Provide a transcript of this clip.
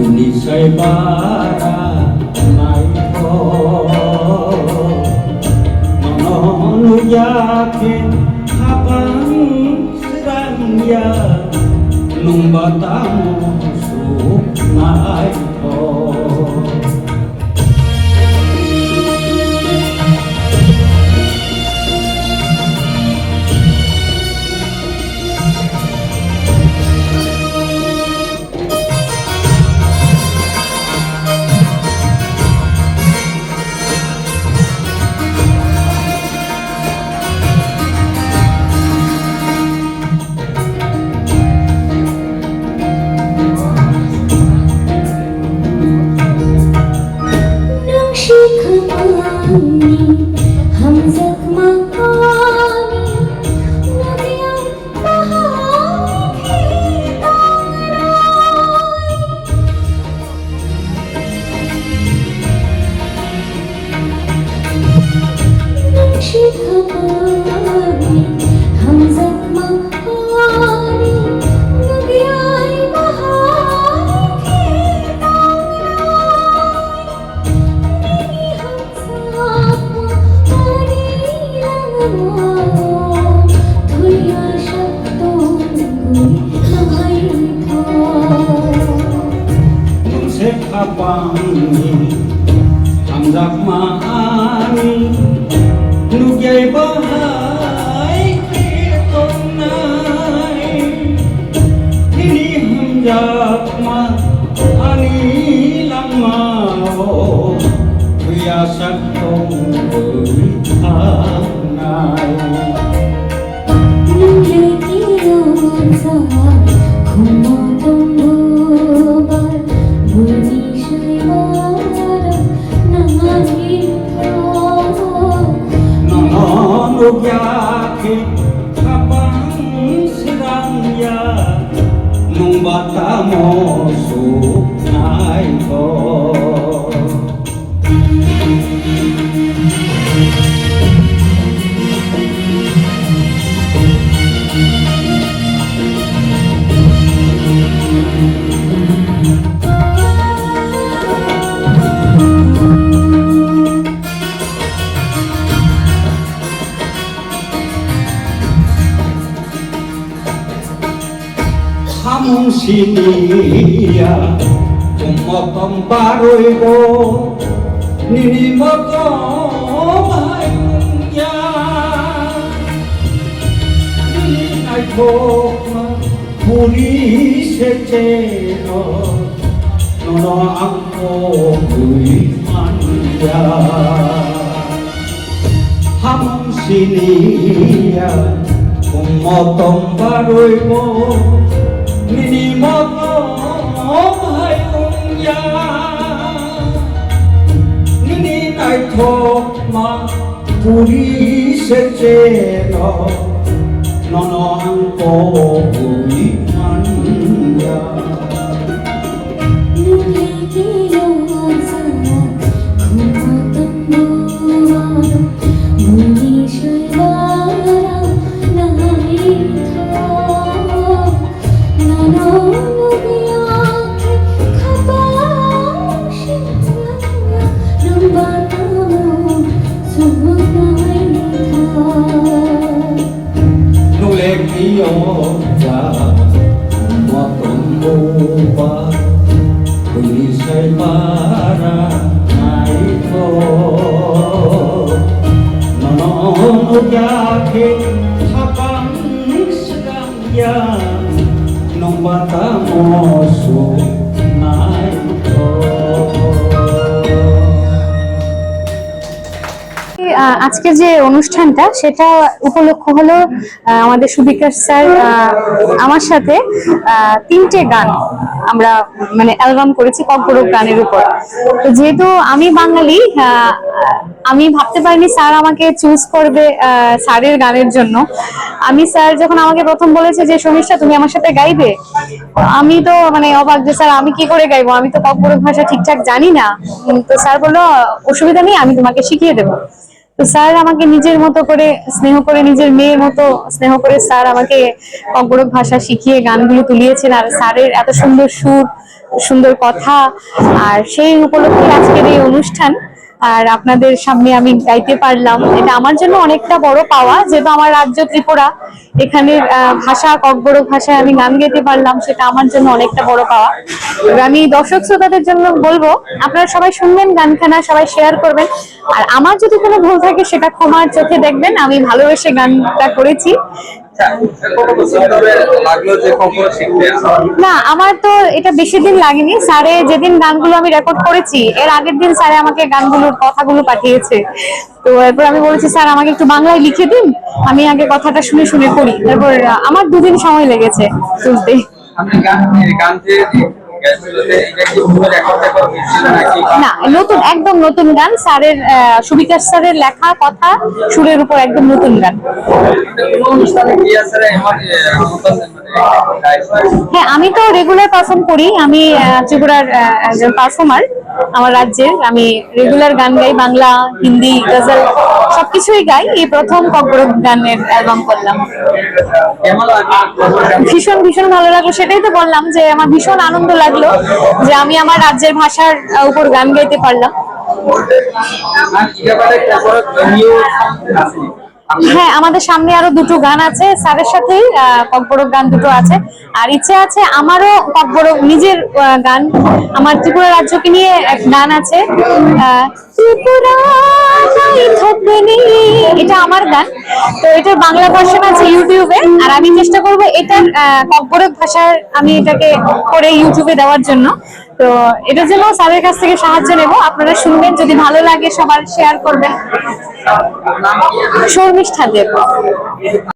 Unisay para naito Nono yakin habang serangya Nung bata mo naito Hamzak maani nugyay bahay kitonay Hini hamzak maani lang mao Kuyasak tong anay Nugyay kiyon sa kumotong bubar Buni siya'y marang Nanonog yakin habang sirangya Nung bata mo sunay ko Hamong siniya kumotong baroy ko ninimotong ayungya Ninay ko puri seceno Nono ang ko'y manja Hamong siniya kumotong baroy ko Ninimotong hayungya Nininay tokma puri seceno Nono ang ko'y manja Nugyay kiyon sa kumotong buwan Buni siya'y marang Nanonog yakin habang sirangya Nung bata mo sunay ka Nuleg iyon sa motong buwan Unisay para naito Nanonog yakin habang serangya Nung bata mo sunay ko আজকে যে অনুষ্ঠানটা সেটা উপলক্ষ হলো আমাদের Subikash sir আমার সাথে 3টে গান আমরা মানে অ্যালবাম করেছি ককবরক গানের উপর। তো যেহেতু আমি বাঙালি, আমি ভাবতে পারিনি স্যার আমাকে চুজ করবে স্যারের গানের জন্য। আমি স্যার যখন আমাকে প্রথম বলেছে যে শর্মিষ্ঠা তুমি আমার সাথে গাইবে, আমি তো মানে অবাক যে স্যার আমি কি করে গাইবো, আমি তো ককবরক ভাষা ঠিকঠাক জানি না। তো স্যার বললো অসুবিধা নেই, আমি তোমাকে শিখিয়ে দেবো। তো তো স্যার আমাকে নিজের মতো করে স্নেহ করে, নিজের মেয়ের মতো স্নেহ করে স্যার আমাকে ককবরক ভাষা শিখিয়ে গানগুলো তুলিয়েছেন। আর স্যারের এত সুন্দর সুর, সুন্দর কথা, আর সেই উপলক্ষে আজকের এই অনুষ্ঠান। আর আপনাদের সামনে আমি গাইতে পারলাম, এটা আমার জন্য অনেকটা বড় পাওয়া, যেহেতু আমার রাজ্য ত্রিপুরা, এখানের ভাষা ককবরক ভাষায় আমি গান গাইতে পারলাম, সেটা আমার জন্য অনেকটা বড় পাওয়া। এবার আমি দর্শক শ্রোতাদের জন্য বলবো, আপনারা সবাই শুনবেন গানখানা, সবাই শেয়ার করবেন। আর আমার যদি কোনো ভুল থাকে সেটা ক্ষমার চোখে দেখবেন, আমি ভালোবেসে গানটা করেছি। না, আমার তো এটা বেশি দিন লাগেনি। স্যারে যেদিন গানগুলো আমি রেকর্ড করেছি, এর আগের দিন স্যারে আমাকে গানগুলোর কথাগুলো পাঠিয়েছে। তো এরপর আমি বলেছি, স্যার আমাকে একটু বাংলায় লিখে দিন, আমি আগে কথাটা শুনে শুনে করি। তারপর আমার 2 দিন সময় লেগেছে তুলতে। না, নতুন, একদম নতুন গান, স্যারের সুবিকাশ স্যারের লেখা, কথা, সুরের উপর একদম নতুন গান। হ্যাঁ, আমি তো রেগুলার পারফর্ম করি, আমি ত্রিপুরার একজন পারফর্মার, আমার রাজ্যের। আমি রেগুলার গান গাই, বাংলা, হিন্দি, গজল সবকিছুই গাই। এই প্রথম ককবরক গানের অ্যালবাম করলাম। ভীষণ ভীষণ ভালো লাগলো, সেটাই তো বললাম যে আমার ভীষণ আনন্দ লাগলো যে আমি আমার রাজ্যের ভাষার উপর গান গাইতে পারলাম। হ্যাঁ, আমাদের সামনে আরো 2টো গান আছে স্যারের সাথেই, ককবরক গান 2টো আছে। আর ইচ্ছে আছে আমারও ককবরক নিজের গান, আমার ত্রিপুরা রাজ্যকে নিয়ে এক গান আছে, ত্রিপুরা নাই থাকবে নি, এটা আমার গান। তো এটার বাংলা ভার্সন আছে ইউটিউবে, আর আমি চেষ্টা করব এটার ককবরক ভাষার আমি এটাকে করে ইউটিউবে দেওয়ার জন্য। তো এটার জন্য স্যারের কাছ থেকে সাহায্য নেব, আপনারা শুনবেন, যদি ভালো লাগে সবার শেয়ার করবেন। শর্মিষ্ঠা দেব।